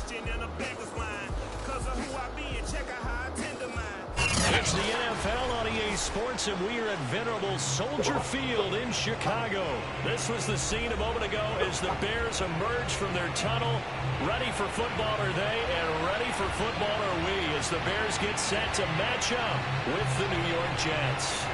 It's the NFL on EA Sports, and we are at venerable Soldier Field in Chicago. This was the scene a moment ago as the Bears emerged from their tunnel. Ready for football are they, and ready for football are we, as the Bears get set to match up with the New York Jets.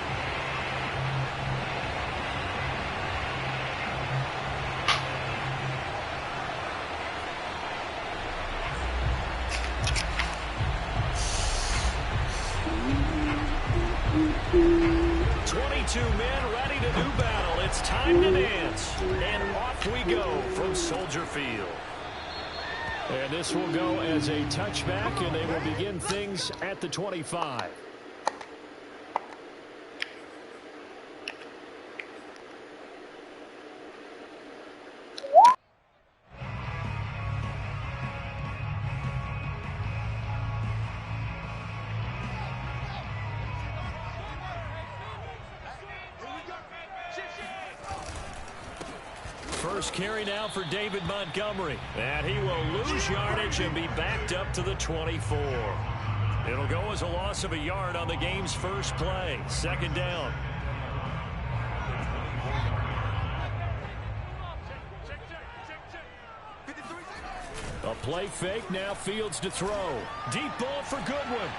Men ready to do battle. It's time to dance. And off we go from Soldier Field. And this will go as a touchback, and they will begin things at the 25. First carry now for David Montgomery. And he will lose yardage and be backed up to the 24. It'll go as a loss of a yard on the game's first play. Second down. A play fake, now Fields to throw. Deep ball for Goodwin.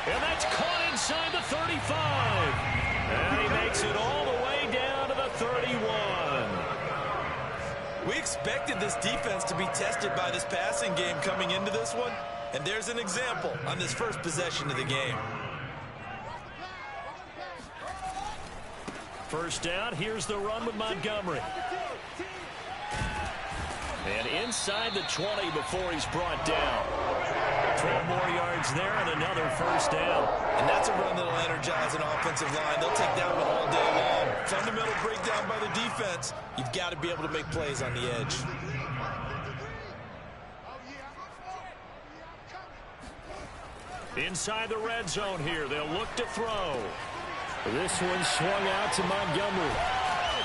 And that's caught inside the 35. And he makes it all the way down to the 31. We expected this defense to be tested by this passing game coming into this one, and there's an example on this first possession of the game. First down, here's the run with Montgomery. And inside the 20 before he's brought down. 12 more yards there and another first down. And that's a run that'll energize an offensive line. They'll take that one all day long. Fundamental breakdown by the defense. You've got to be able to make plays on the edge. Inside the red zone here. They'll look to throw. This one swung out to Montgomery.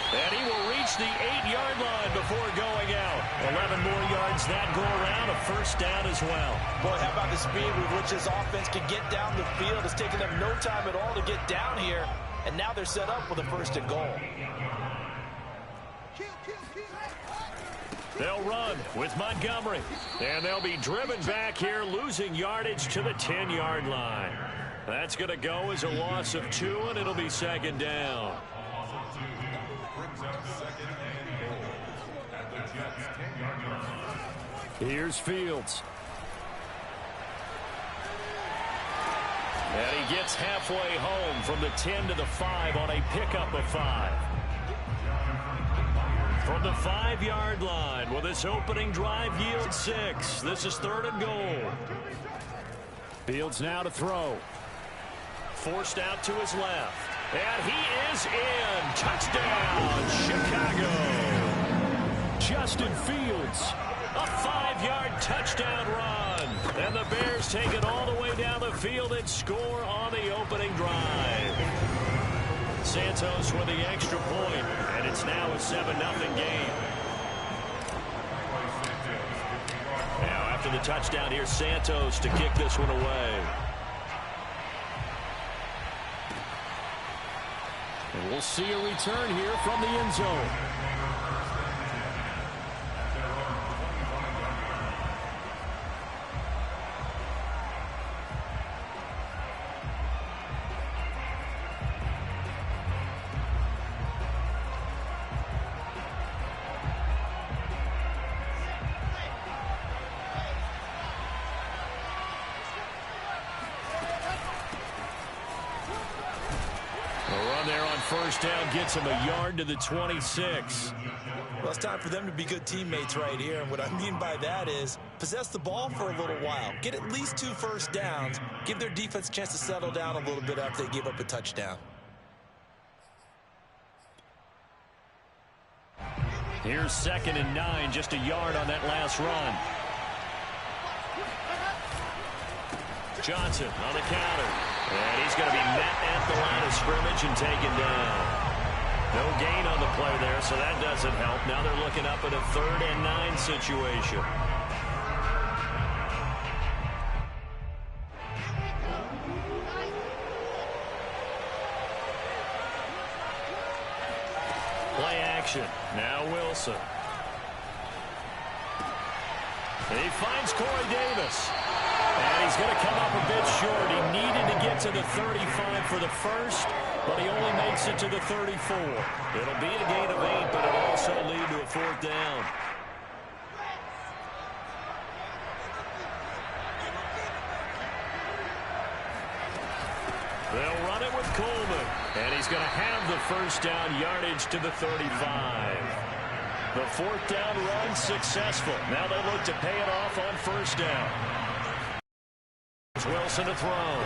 And he will reach the 8-yard line before going out. 11 more yards that go around, a first down as well. Boy, how about the speed with which this offense can get down the field? It's taken them no time at all to get down here. And now they're set up with a first and goal. They'll run with Montgomery. And they'll be driven back here, losing yardage to the 10-yard line. That's going to go as a loss of 2, and it'll be second down. Here's Fields. And he gets halfway home from the 10 to the 5 on a pickup of 5. From the 5-yard line, will this opening drive yield 6? This is third and goal. Fields now to throw. Forced out to his left. And he is in. Touchdown, Chicago. Justin Fields. A 5-yard touchdown run. And the Bears take it all the way down the field and score on the opening drive. Santos with the extra point, and it's now a 7-0 game. Now after the touchdown, here's Santos to kick this one away. And we'll see a return here from the end zone. First down gets him a yard to the 26. Well, it's time for them to be good teammates right here. And what I mean by that is possess the ball for a little while. Get at least 2 first downs. Give their defense a chance to settle down a little bit after they give up a touchdown. Here's 2nd and 9, just a yard on that last run. Johnson on the counter. And he's going to be met at the line of scrimmage and taken down. No gain on the play there, so that doesn't help. Now they're looking up at a 3rd and 9 situation. action. Now Wilson. He finds Corey Davis. And he's going to come up a bit short. He needed to get to the 35 for the first, but he only makes it to the 34. It'll be a gain of 8, but it'll also lead to a 4th down. They'll run it with Coleman, and he's going to have the first down yardage to the 35. The 4th down run successful. Now they look to pay it off on first down. Wilson to throw.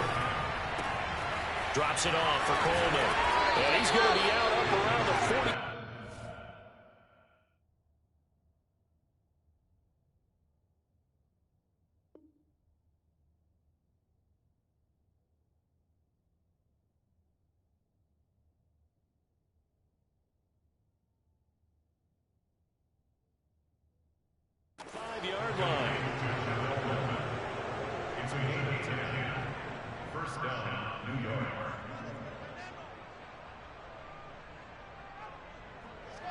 Drops it off for Coleman. And he's going to be out up around the 40. Five-yard line. It's a game of 10. First down, New York.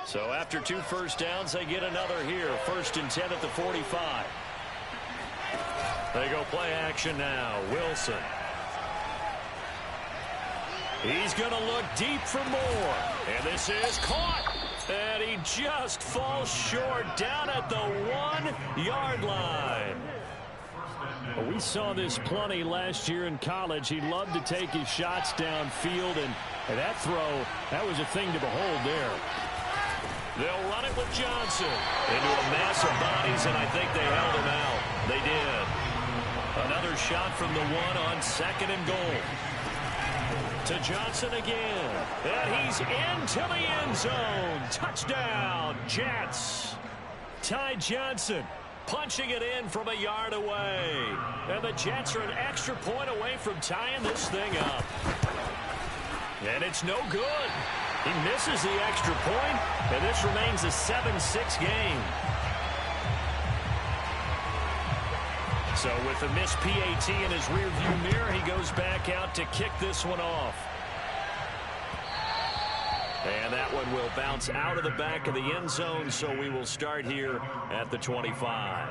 So after 2 first downs, they get another here. 1st and 10 at the 45. They go play action now. Wilson. He's going to look deep for more. And this is caught. And he just falls short down at the 1-yard line. Well, we saw this plenty last year in college. He loved to take his shots downfield, and that throw, that was a thing to behold there. They'll run it with Johnson into a mass of bodies, and I think they held him out. They did. Another shot from the 1 on 2nd and goal. To Johnson again. And he's into the end zone. Touchdown, Jets. Ty Johnson punching it in from a yard away. And the Jets are an extra point away from tying this thing up. And it's no good. He misses the extra point, and this remains a 7-6 game. So with a missed PAT in his rearview mirror, he goes back out to kick this one off. And that one will bounce out of the back of the end zone, so we will start here at the 25.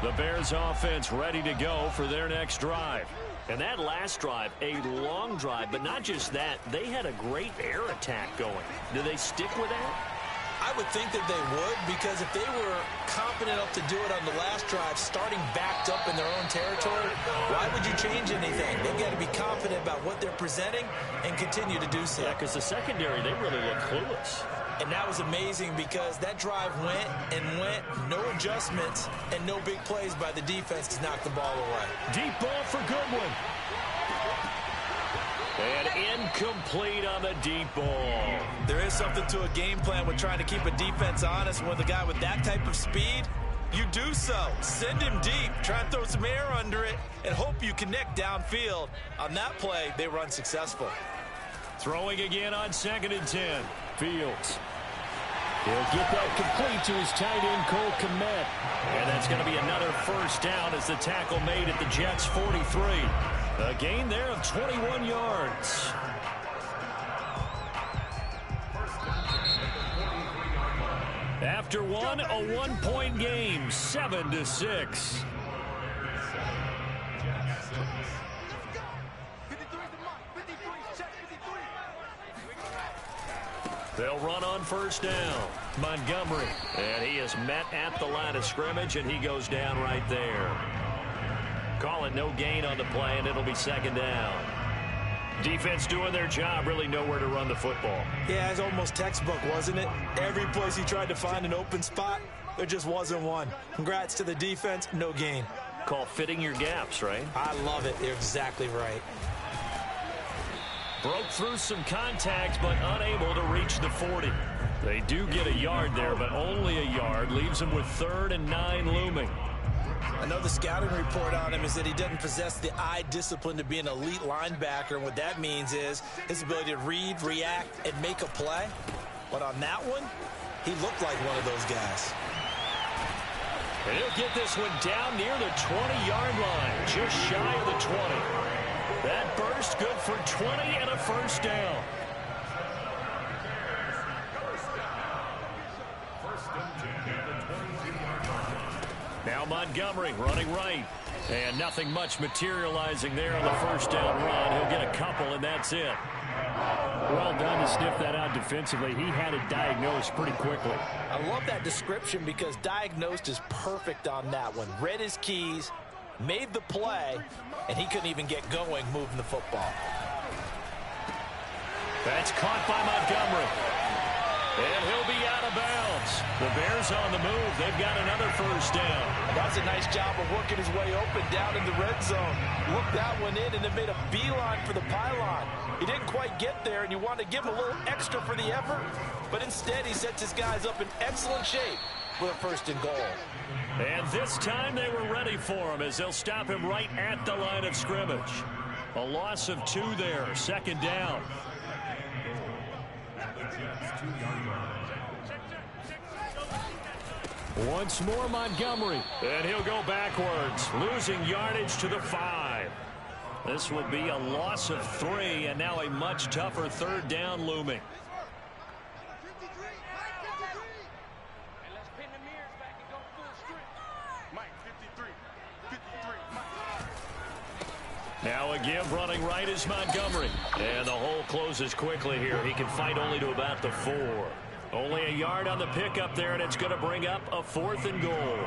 The Bears offense ready to go for their next drive. And that last drive, a long drive, but not just that, they had a great air attack going. Do they stick with that? I would think that they would, because if they were confident enough to do it on the last drive, starting backed up in their own territory, why would you change anything? They've got to be confident about what they're presenting and continue to do so. Yeah, because the secondary, they really look clueless. And that was amazing because that drive went and went, no adjustments, and no big plays by the defense to knock the ball away. Deep ball for Goodwin. And incomplete on the deep ball. There is something to a game plan with trying to keep a defense honest. With a guy with that type of speed, you do so. Send him deep. Try and throw some air under it and hope you connect downfield. On that play, they run successful. Throwing again on 2nd and 10. Fields. He'll get that complete to his tight end, Cole Kmet. And that's going to be another first down as the tackle made at the Jets' 43. A gain there of 21 yards. After one, a one-point game, 7-6. They'll run on first down. Montgomery. And he is met at the line of scrimmage, and he goes down right there. Call it no gain on the play, and it'll be 2nd down. Defense doing their job, really nowhere to run the football. Yeah, it's almost textbook, wasn't it? Every place he tried to find an open spot, there just wasn't one. Congrats to the defense, no gain. Call fitting your gaps, right? I love it. You're exactly right. Broke through some contact, but unable to reach the 40. They do get a yard there, but only a yard. Leaves them with 3rd and 9 looming. I know the scouting report on him is that he doesn't possess the eye discipline to be an elite linebacker. And what that means is his ability to read, react, and make a play. But on that one, he looked like one of those guys. And he'll get this one down near the 20-yard line, just shy of the 20. That burst good for 20 and a first down. Now Montgomery running right. And nothing much materializing there on the first down run. He'll get a couple, and that's it. Well done to sniff that out defensively. He had it diagnosed pretty quickly. I love that description because diagnosed is perfect on that one. Read his keys, made the play, and he couldn't even get going moving the football. That's caught by Montgomery. And he'll be out of bounds. The Bears on the move. They've got another first down. That's a nice job of working his way open down in the red zone. Looked that one in and then made a beeline for the pylon. He didn't quite get there, and you want to give him a little extra for the effort. But instead, he sets his guys up in excellent shape for a first and goal. And this time they were ready for him as they'll stop him right at the line of scrimmage. A loss of 2 there, second down. Once more Montgomery, and he'll go backwards, losing yardage to the 5. This will be a loss of 3, and now a much tougher third down looming. Now a give running right is Montgomery, and the hole closes quickly here. He can fight only to about the 4. Only a yard on the pickup there, and it's going to bring up a 4th and goal.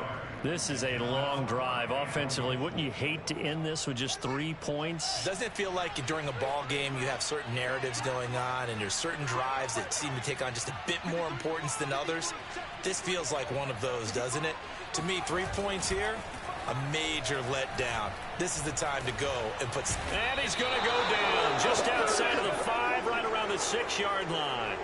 This is a long drive offensively. Wouldn't you hate to end this with just 3 points? Doesn't it feel like during a ball game you have certain narratives going on and there's certain drives that seem to take on just a bit more importance than others? This feels like one of those, doesn't it? To me, 3 points here, a major letdown. This is the time to go and put... And he's going to go down just outside of the 5, right around the 6-yard line.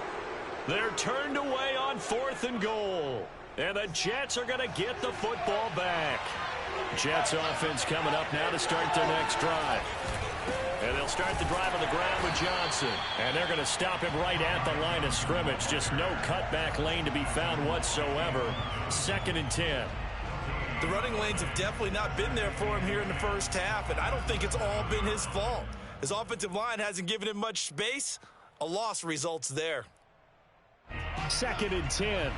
They're turned away on 4th and goal. And the Jets are going to get the football back. Jets offense coming up now to start their next drive. And they'll start the drive on the ground with Johnson. And they're going to stop him right at the line of scrimmage. Just no cutback lane to be found whatsoever. 2nd and 10. The running lanes have definitely not been there for him here in the first half, and I don't think it's all been his fault. His offensive line hasn't given him much space. A loss results there. 2nd and 10.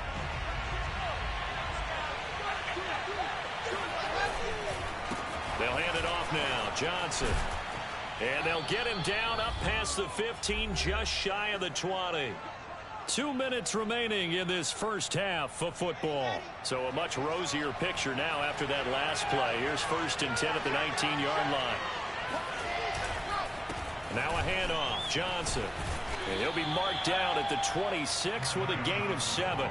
They'll hand it off now. Johnson. And they'll get him down up past the 15, just shy of the 20. 2 minutes remaining in this first half of football. So a much rosier picture now after that last play. Here's 1st and 10 at the 19-yard line. Now a handoff. Johnson. And he'll be marked down at the 26 with a gain of 7.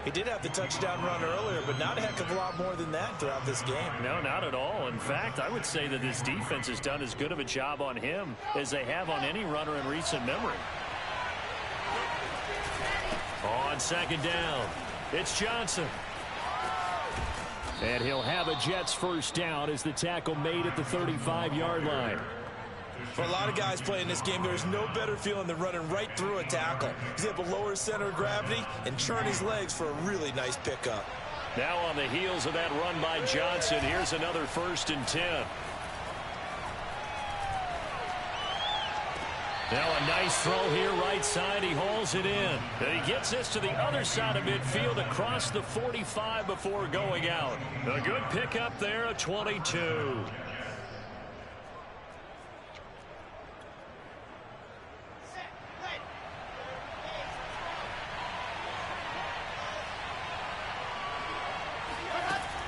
He did have the touchdown run earlier, but not a heck of a lot more than that throughout this game. No, not at all. In fact, I would say that this defense has done as good of a job on him as they have on any runner in recent memory. On 2nd down, it's Johnson. And he'll have a Jets first down as the tackle made at the 35-yard line. For a lot of guys playing this game, there's no better feeling than running right through a tackle. He's able to lower his center of gravity and churn his legs for a really nice pickup. Now on the heels of that run by Johnson, here's another 1st and 10. Now a nice throw here right side. He hauls it in. And he gets this to the other side of midfield across the 45 before going out. A good pickup there at 22.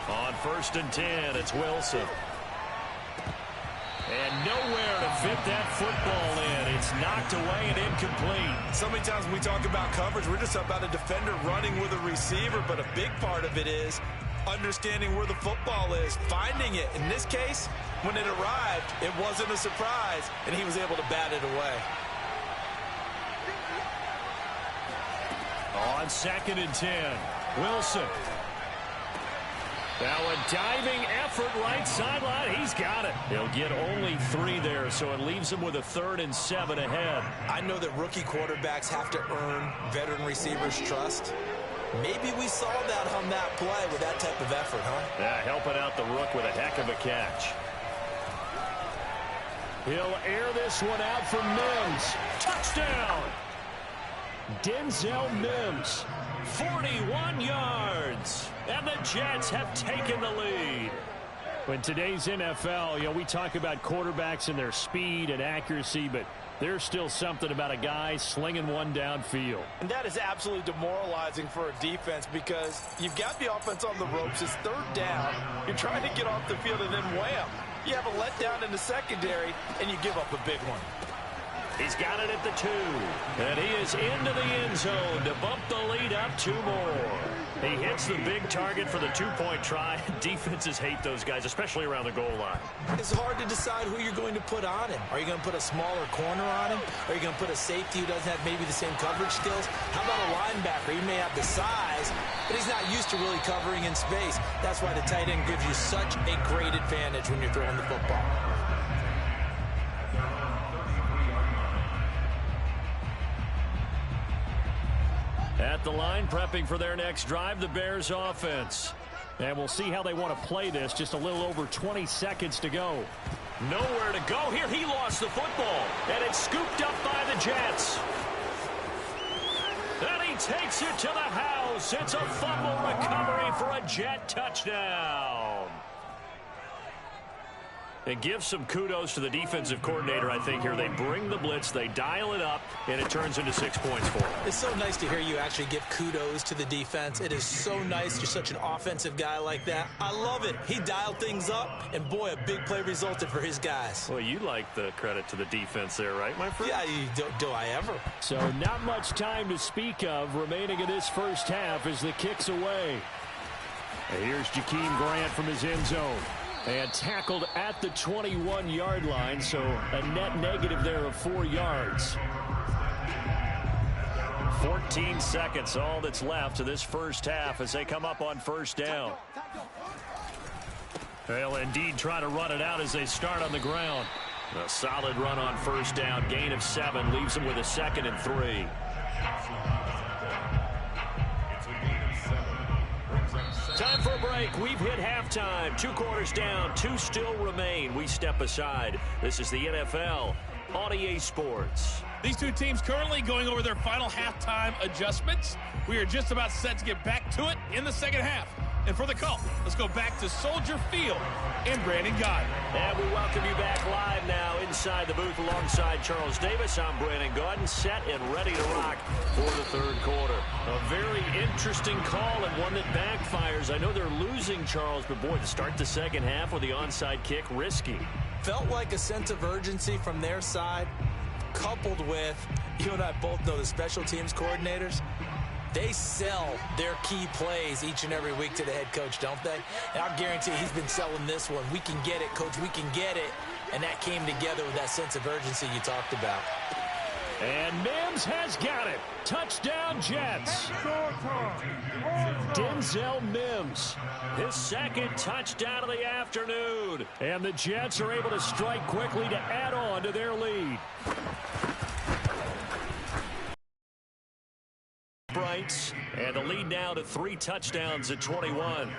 On 1st and 10, it's Wilson. And nowhere to fit that football in. It's knocked away and incomplete. So many times when we talk about coverage, we're just about a defender running with a receiver, but a big part of it is understanding where the football is, finding it. In this case, when it arrived, it wasn't a surprise, and he was able to bat it away. On 2nd and 10, Wilson. Now a diving effort right sideline. He's got it. He'll get only 3 there, so it leaves him with a 3rd and 7 ahead. I know that rookie quarterbacks have to earn veteran receivers' trust. Maybe we saw that on that play with that type of effort, huh? Yeah, helping out the rook with a heck of a catch. He'll air this one out for Mims. Touchdown! Denzel Mims, 41 yards. And the Jets have taken the lead. In today's NFL, we talk about quarterbacks and their speed and accuracy, but there's still something about a guy slinging one downfield. And that is absolutely demoralizing for a defense because you've got the offense on the ropes. It's third down. You're trying to get off the field, and then wham, you have a letdown in the secondary, and you give up a big one. He's got it at the 2. And he is into the end zone to bump the lead up 2 more. He hits the big target for the 2-point try. Defenses hate those guys, especially around the goal line. It's hard to decide who you're going to put on him. Are you going to put a smaller corner on him? Are you going to put a safety who doesn't have maybe the same coverage skills? How about a linebacker? He may have the size, but he's not used to really covering in space. That's why the tight end gives you such a great advantage when you're throwing the football. At the line, prepping for their next drive, the Bears offense. And we'll see how they want to play this. Just a little over 20 seconds to go. Nowhere to go here. He lost the football. And it's scooped up by the Jets. And he takes it to the house. It's a fumble recovery for a Jet touchdown. And give some kudos to the defensive coordinator, I think, here. They bring the blitz, they dial it up, and it turns into 6 points for them. It's so nice to hear you actually give kudos to the defense. It is so nice. You're such an offensive guy like that. I love it. He dialed things up, and boy, a big play resulted for his guys. Well, you like the credit to the defense there, right, my friend? Yeah, do I ever. So not much time to speak of remaining in this first half as the kick's away. And here's Jakeem Grant from his end zone. And tackled at the 21-yard line, so a net negative there of 4 yards. 14 seconds, all that's left to this first half as they come up on first down. They'll indeed try to run it out as they start on the ground. A solid run on first down, gain of 7, leaves them with a 2nd and 3. Time for a break. We've hit halftime. 2 quarters down. 2 still remain. We step aside. This is the NFL on EA Sports. These two teams currently going over their final halftime adjustments. We are just about set to get back to it in the second half. And for the call, let's go back to Soldier Field in Brandon Gaudin. And we welcome you back live now inside the booth alongside Charles Davis. I'm Brandon Gaudin, set and ready to rock for the third quarter. A very interesting call and one that backfires. I know they're losing, Charles, but boy, to start the second half with the onside kick, risky. Felt like a sense of urgency from their side, coupled with, you and I both know the special teams coordinators, they sell their key plays each and every week to the head coach, don't they? And I guarantee he's been selling this one. We can get it, coach, we can get it. And that came together with that sense of urgency you talked about. And Mims has got it. Touchdown, Jets. Denzel Mims, his 2nd touchdown of the afternoon. And the Jets are able to strike quickly to add on to their lead. Brights, and the lead now to 3 touchdowns at 21.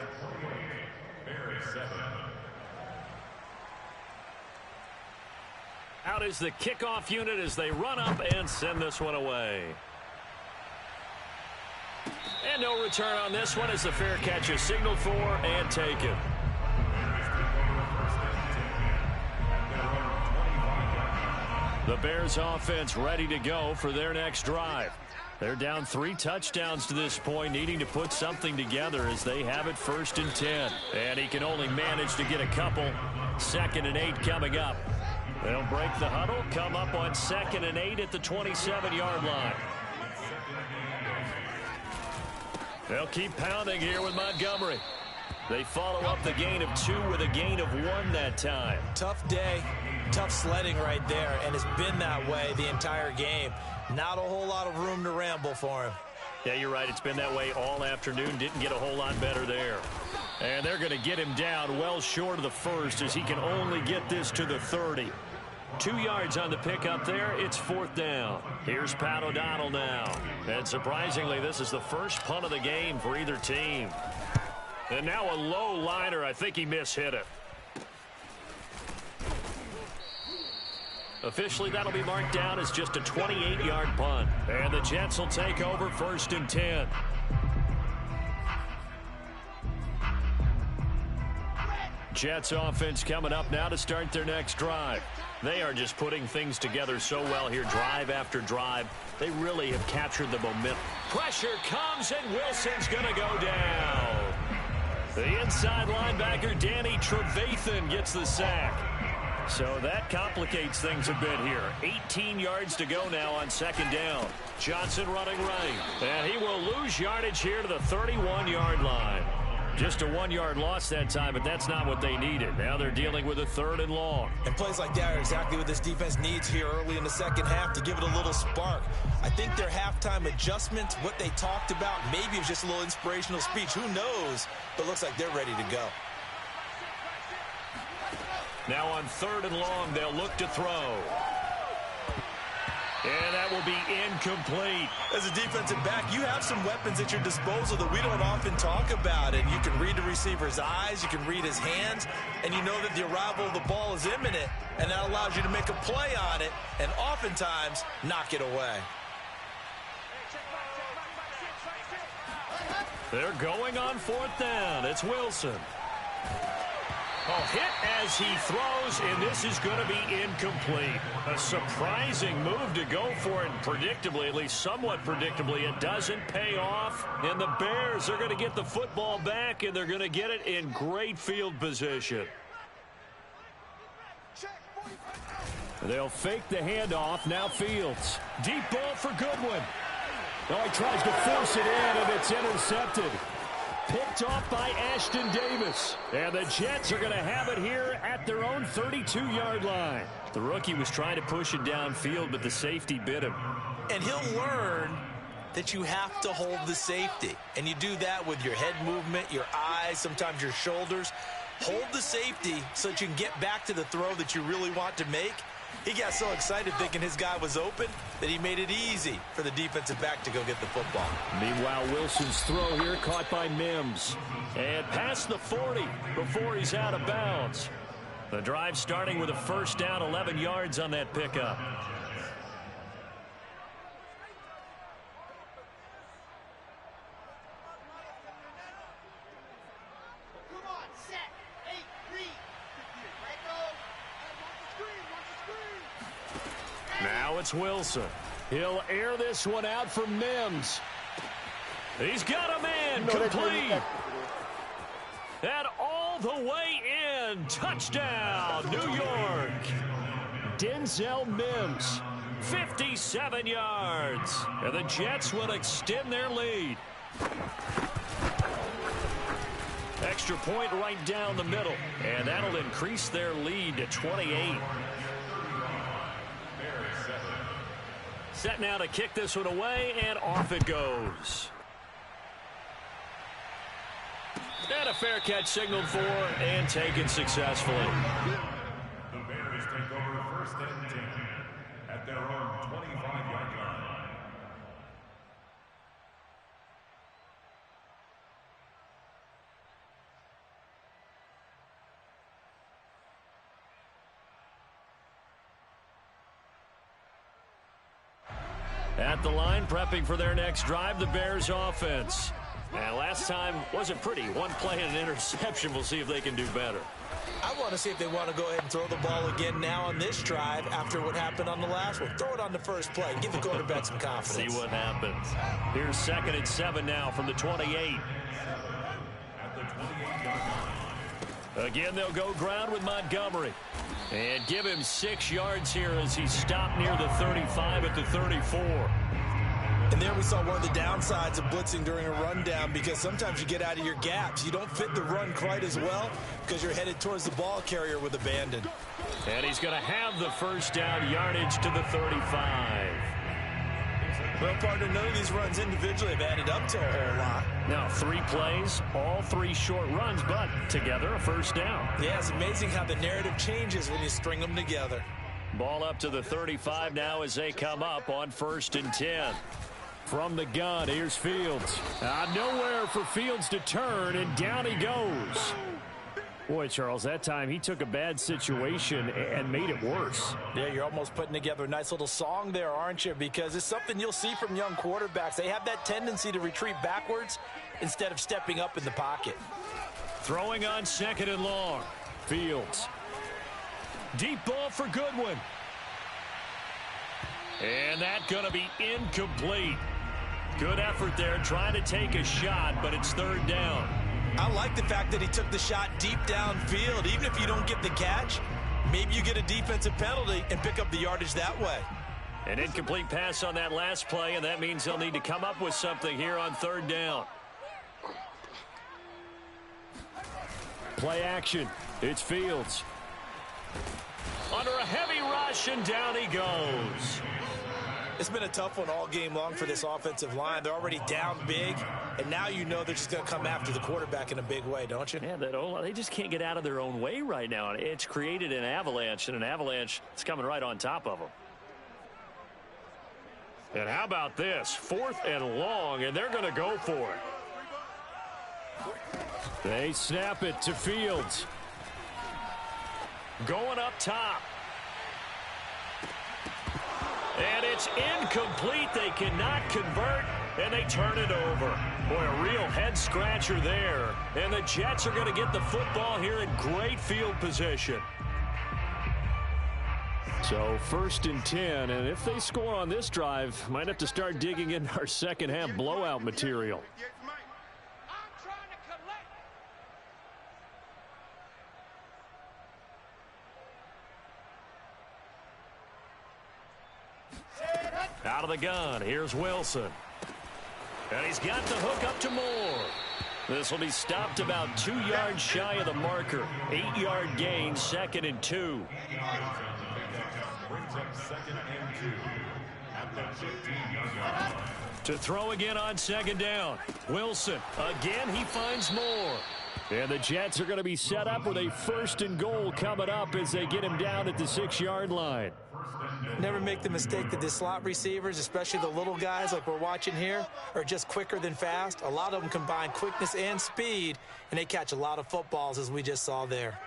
Out is the kickoff unit as they run up and send this one away. And no return on this one as the fair catch is signaled for and taken. The Bears offense ready to go for their next drive. They're down 3 touchdowns to this point, needing to put something together as they have it 1st and 10. And he can only manage to get a couple. 2nd and 8 coming up. They'll break the huddle, come up on 2nd and 8 at the 27-yard line. They'll keep pounding here with Montgomery. They follow up the gain of 2 with a gain of 1 that time. Tough day, tough sledding right there, and it's been that way the entire game. Not a whole lot of room to ramble for him. Yeah, you're right. It's been that way all afternoon. Didn't get a whole lot better there. And they're going to get him down well short of the 1st as he can only get this to the 30. 2 yards on the pickup there. It's 4th down. Here's Pat O'Donnell now. And surprisingly, this is the first punt of the game for either team. And now a low liner. I think he mishit it. Officially, that'll be marked down as just a 28-yard punt. And the Jets will take over 1st and 10. Jets offense coming up now to start their next drive. They are just putting things together so well here, drive after drive. They really have captured the momentum. Pressure comes, and Wilson's going to go down. The inside linebacker, Danny Trevathan, gets the sack. So that complicates things a bit here. 18 yards to go now on 2nd down. Johnson running right. And he will lose yardage here to the 31-yard line. Just a 1-yard loss that time, but that's not what they needed. Now they're dealing with a 3rd and long. And plays like that are exactly what this defense needs here early in the second half to give it a little spark. I think their halftime adjustments, what they talked about, maybe it was just a little inspirational speech. Who knows? But it looks like they're ready to go. Now on 3rd and long, they'll look to throw. And that will be incomplete. As a defensive back, you have some weapons at your disposal that we don't often talk about. And you can read the receiver's eyes, you can read his hands, and you know that the arrival of the ball is imminent, and that allows you to make a play on it and oftentimes knock it away. They're going on 4th down. It's Wilson. Hit as he throws, and this is going to be incomplete. A surprising move to go for it, and predictably, at least somewhat predictably, it doesn't pay off. And the Bears are going to get the football back, and they're going to get it in great field position. They'll fake the handoff. Now Fields. Deep ball for Goodwin. Oh, he tries to force it in, and it's intercepted. Picked off by Ashton Davis. And the Jets are going to have it here at their own 32-yard line. The rookie was trying to push it downfield, but the safety bit him. And he'll learn that you have to hold the safety. And you do that with your head movement, your eyes, sometimes your shoulders. Hold the safety so that you can get back to the throw that you really want to make. He got so excited thinking his guy was open that he made it easy for the defensive back to go get the football. Meanwhile, Wilson's throw here caught by Mims. And past the 40 before he's out of bounds. The drive starting with a 1st down, 11 yards on that pickup. Now it's Wilson. He'll air this one out for Mims. He's got a man. Complete. And all the way in. Touchdown, New York. Denzel Mims, 57 yards. And the Jets will extend their lead. Extra point right down the middle. And that'll increase their lead to 28. Set now to kick this one away, and off it goes. And a fair catch signaled for and taken successfully. The Bears take over 1st and 10 at their own 25-yard line. At the line, prepping for their next drive, the Bears offense. And last time wasn't pretty. One play and an interception. We'll see if they can do better. I want to see if they want to go ahead and throw the ball again now on this drive after what happened on the last one. Throw it on the first play. Give the quarterback some confidence. See what happens. Here's 2nd and 7 now from the 28. Again, they'll go ground with Montgomery. And give him 6 yards here as he stopped near the 35 at the 34. And there we saw one of the downsides of blitzing during a rundown, because sometimes you get out of your gaps. You don't fit the run quite as well because you're headed towards the ball carrier with abandon. And he's going to have the 1st down, yardage to the 35. Well, partner, none of these runs individually have added up to a whole lot. Now 3 plays, all 3 short runs, but together a 1st down. Yeah, it's amazing how the narrative changes when you string them together. Ball up to the 35 now as they come up on 1st and 10. From the gun, here's Fields. Nowhere for Fields to turn, and down he goes. Boy, Charles, that time he took a bad situation and made it worse. Yeah, you're almost putting together a nice little song there, aren't you? Because it's something you'll see from young quarterbacks. They have that tendency to retreat backwards instead of stepping up in the pocket. Throwing on 2nd and long. Fields. Deep ball for Goodwin. And that's going to be incomplete. Good effort there trying to take a shot, but it's 3rd down. I like the fact that he took the shot deep downfield. Even if you don't get the catch, maybe you get a defensive penalty and pick up the yardage that way. An incomplete pass on that last play, and that means they'll need to come up with something here on 3rd down. Play action. It's Fields. Under a heavy rush, and down he goes. It's been a tough one all game long for this offensive line. They're already down big, and now you know they're just going to come after the quarterback in a big way, don't you? Yeah, they just can't get out of their own way right now. It's created an avalanche, and an avalanche is coming right on top of them. And how about this? 4th and long, and they're going to go for it. They snap it to Fields. Going up top. And it's incomplete. They cannot convert, and they turn it over. Boy, a real head-scratcher there. And the Jets are going to get the football here in great field position. So 1st and 10, and if they score on this drive, might have to start digging in our second-half blowout material. Out of the gun, here's Wilson. And he's got the hook up to Moore. This will be stopped about 2 yards shy of the marker. 8-yard gain, 2nd and 2. To throw again on 2nd down. Wilson, again he finds Moore. And the Jets are going to be set up with a 1st and goal coming up as they get him down at the 6-yard line. Never make the mistake that the slot receivers, especially the little guys like we're watching here, are just quicker than fast. A lot of them combine quickness and speed, and they catch a lot of footballs, as we just saw there.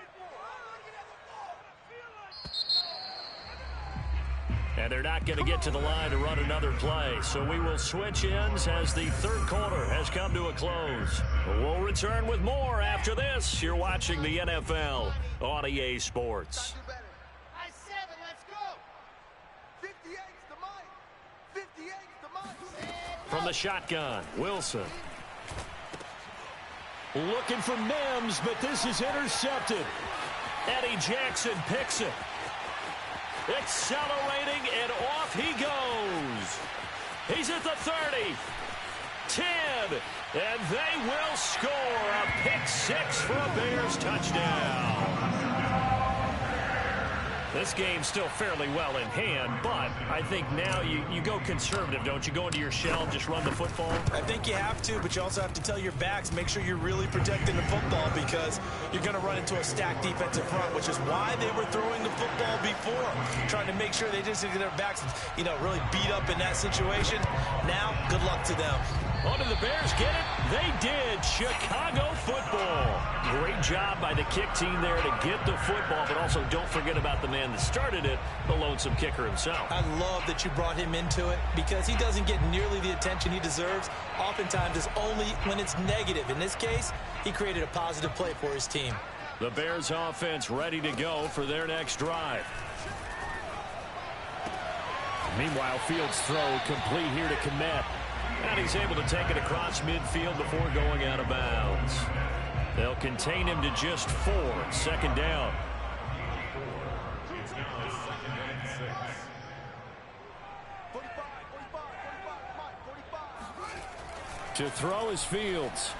And they're not going to get to the line to run another play. So we will switch ends as the 3rd quarter has come to a close. We'll return with more after this. You're watching the NFL on EA Sports. From the shotgun, Wilson. Looking for Mims, but this is intercepted. Eddie Jackson picks it. Accelerating, and off he goes. He's at the 30. 10. And they will score a pick 6 for a Bears touchdown. This game's still fairly well in hand, but I think now you go conservative, don't you? Go into your shell and just run the football? I think you have to, but you also have to tell your backs, make sure you're really protecting the football because you're going to run into a stacked defensive front, which is why they were throwing the football before, trying to make sure they just get their backs, really beat up in that situation. Now, good luck to them. Oh, did the Bears get it? They did. Chicago football. Great job by the kick team there to get the football, but also don't forget about the man that started it, the lonesome kicker himself. I love that you brought him into it because he doesn't get nearly the attention he deserves. Oftentimes, it's only when it's negative. In this case, he created a positive play for his team. The Bears offense ready to go for their next drive. Meanwhile, Fields' throw complete here to Kmet. And he's able to take it across midfield before going out of bounds. They'll contain him to just 4. 2nd down. To throw is Fields.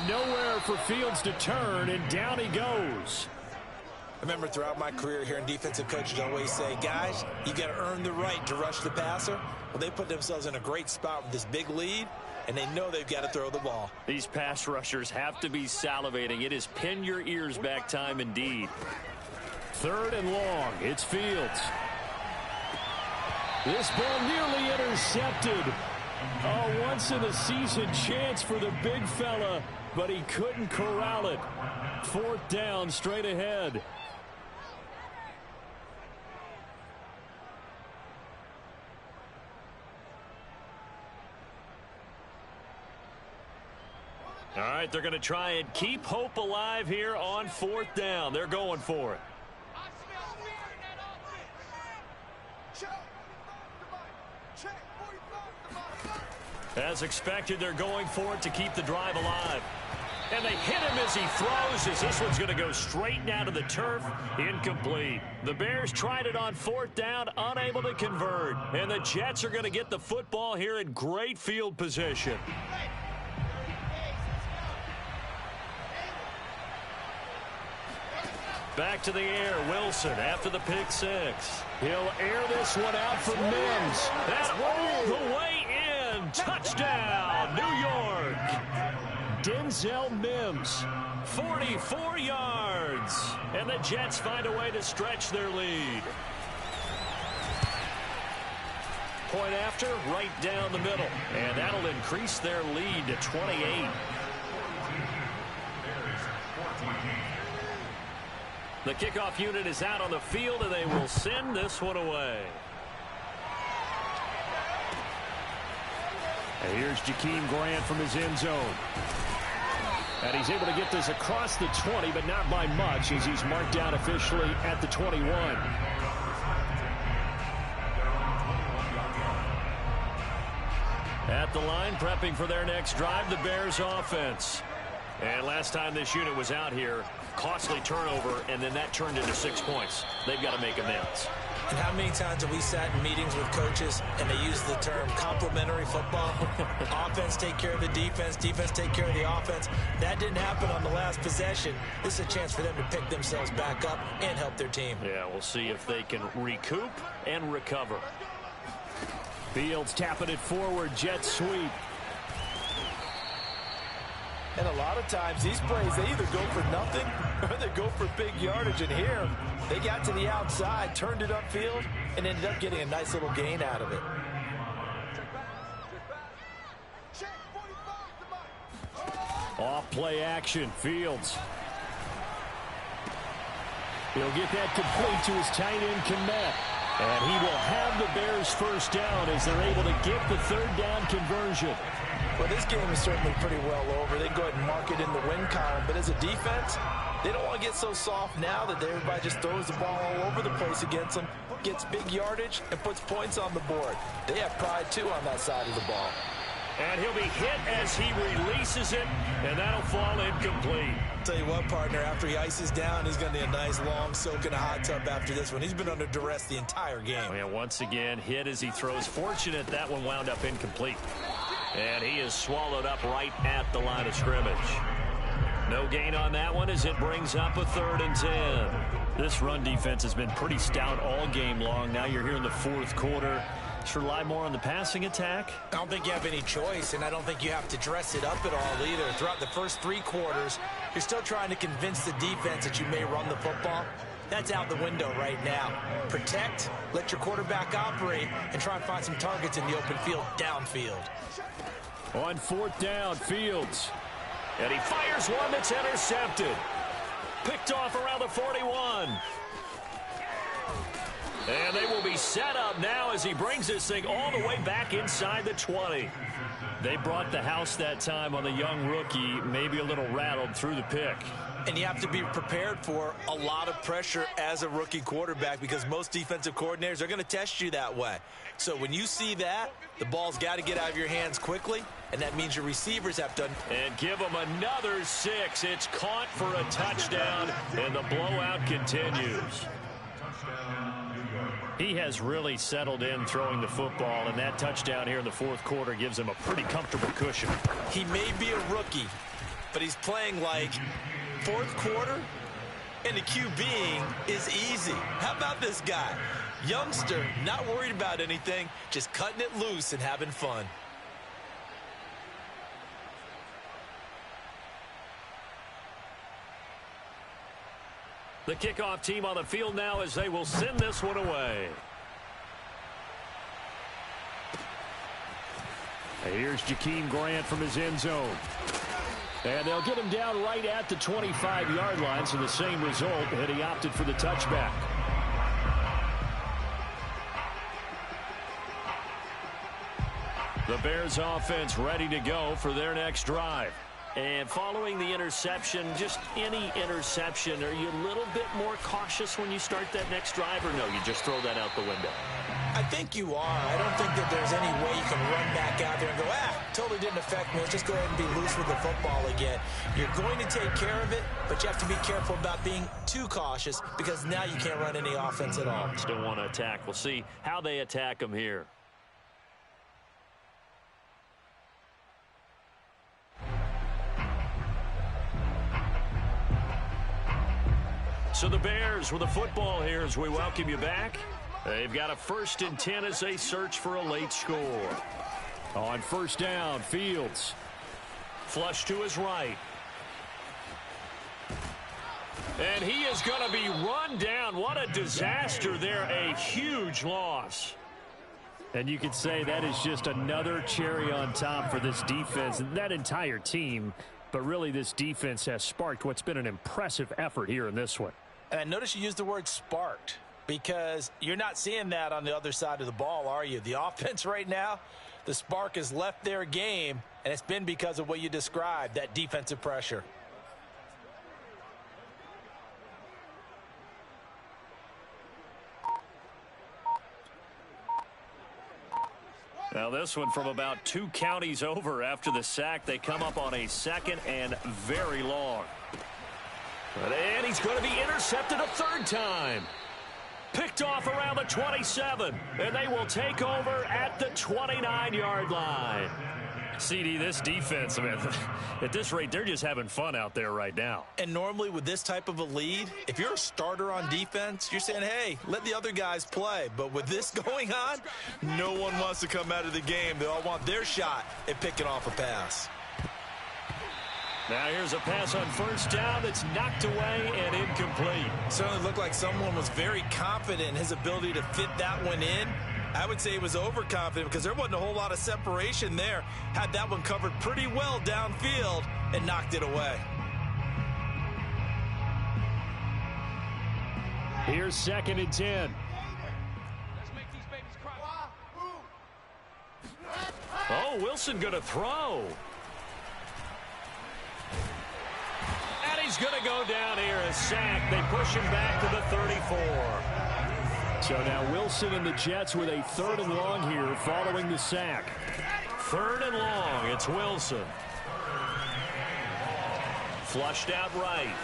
Nowhere for Fields to turn, and down he goes. I remember throughout my career hearing defensive coaches always say, guys, you got to earn the right to rush the passer. Well, they put themselves in a great spot with this big lead, and they know they've got to throw the ball. These pass rushers have to be salivating. It is pin your ears back time indeed. Third and long. It's Fields. This ball nearly intercepted. A once-in-a-season chance for the big fella, but he couldn't corral it. Fourth down, straight ahead. All right, they're going to try and keep hope alive here on fourth down. They're going for it. As expected, they're going for it to keep the drive alive. And they hit him as he throws, as this one's going to go straight down to the turf. Incomplete. The Bears tried it on fourth down, unable to convert. And the Jets are going to get the football here in great field position. Back to the air, Wilson after the pick six. He'll air this one out for Mims. That all the way in. Touchdown, New York. Denzel Mims, 44 yards. And the Jets find a way to stretch their lead. Point after, right down the middle. And that'll increase their lead to 28. The kickoff unit is out on the field, and they will send this one away. And here's Jakeem Grant from his end zone. And he's able to get this across the 20, but not by much, as he's marked down officially at the 21. At the line, prepping for their next drive, the Bears offense. And last time this unit was out here, costly turnover, and then that turned into 6 points. They've got to make amends. And how many times have we sat in meetings with coaches and they use the term complementary football? Offense take care of the defense, defense take care of the offense. That didn't happen on the last possession. This is a chance for them to pick themselves back up and help their team. Yeah, we'll see if they can recoup and recover. Fields tapping it forward, jet sweep. And a lot of times these plays, they either go for nothing or they go for big yardage. And here, they got to the outside, turned it upfield, and ended up getting a nice little gain out of it. Off play action, Fields. He'll get that complete to his tight end, Kmet. And he will have the Bears first down as they're able to get the third down conversion. Well, this game is certainly pretty well over. They can go ahead and mark it in the win column. But as a defense, they don't want to get so soft now that everybody just throws the ball all over the place against them, gets big yardage, and puts points on the board. They have pride, too, on that side of the ball. And he'll be hit as he releases it, and that'll fall incomplete. Tell you what, partner, after he ices down, he's going to need a nice long soak in a hot tub after this one. He's been under duress the entire game. Oh, yeah, once again, hit as he throws. Fortunate that one wound up incomplete. And he is swallowed up right at the line of scrimmage. No gain on that one as it brings up a 3rd and 10. This run defense has been pretty stout all game long. Now you're here in the fourth quarter. Should rely more on the passing attack? I don't think you have any choice, and I don't think you have to dress it up at all either. Throughout the first 3 quarters, you're still trying to convince the defense that you may run the football. That's out the window right now. Protect, let your quarterback operate, and try and find some targets in the open field downfield. On 4th down, Fields. And he fires one that's intercepted. Picked off around the 41. And they will be set up now as he brings this thing all the way back inside the 20. They brought the house that time on the young rookie, maybe a little rattled through the pick. And you have to be prepared for a lot of pressure as a rookie quarterback because most defensive coordinators are going to test you that way. So when you see that, the ball's got to get out of your hands quickly, and that means your receivers have done. And give them another 6. It's caught for a touchdown, and the blowout continues. He has really settled in throwing the football, and that touchdown here in the fourth quarter gives him a pretty comfortable cushion. He may be a rookie, but he's playing like fourth quarter, and the QBing is easy. How about this guy? Youngster, not worried about anything, just cutting it loose and having fun. The kickoff team on the field now as they will send this one away. Here's Jakeem Grant from his end zone. And they'll get him down right at the 25-yard line, so the same result, and he opted for the touchback. The Bears offense ready to go for their next drive. And following the interception, just any interception, are you a little bit more cautious when you start that next drive, or no, you just throw that out the window? I think you are. I don't think that there's any way you can run back out there and go, totally didn't affect me. Let's just go ahead and be loose with the football again. You're going to take care of it, but you have to be careful about being too cautious because now you can't run any offense at all. Still want to attack. We'll see how they attack them here. So the Bears with the football here as we welcome you back. They've got a 1st and 10 as they search for a late score. On first down, Fields. Flush to his right. And he is going to be run down. What a disaster there. A huge loss. And you could say that is just another cherry on top for this defense and that entire team. But really, this defense has sparked what's been an impressive effort here in this one. And notice you used the word sparked because you're not seeing that on the other side of the ball, are you? The offense right now, the spark has left their game, and it's been because of what you described, that defensive pressure. Now this one from about 2 counties over after the sack. They come up on a 2nd and very long. And he's going to be intercepted a 3rd time. Picked off around the 27. And they will take over at the 29-yard line. CD, this defense, I mean, at this rate, they're just having fun out there right now. And normally with this type of a lead, if you're a starter on defense, you're saying, hey, let the other guys play. But with this going on, no one wants to come out of the game. They all want their shot at picking off a pass. Now here's a pass on first down that's knocked away and incomplete. Certainly looked like someone was very confident in his ability to fit that one in. I would say he was overconfident because there wasn't a whole lot of separation there. Had that one covered pretty well downfield and knocked it away. Here's 2nd and 10. Oh, Wilson going to throw. And he's going to go down here, a sack. They push him back to the 34. So now Wilson and the Jets with a 3rd and long here following the sack. 3rd and long. It's Wilson. Flushed out right.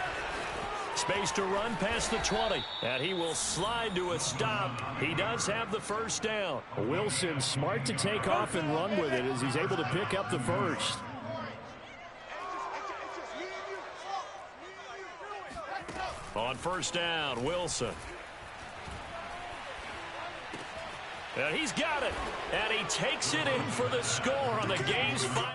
Space to run past the 20. And he will slide to a stop. He does have the 1st down. Wilson smart to take off and run with it as he's able to pick up the 1st. On first down, Wilson. And he's got it. And he takes it in for the score on the game's final.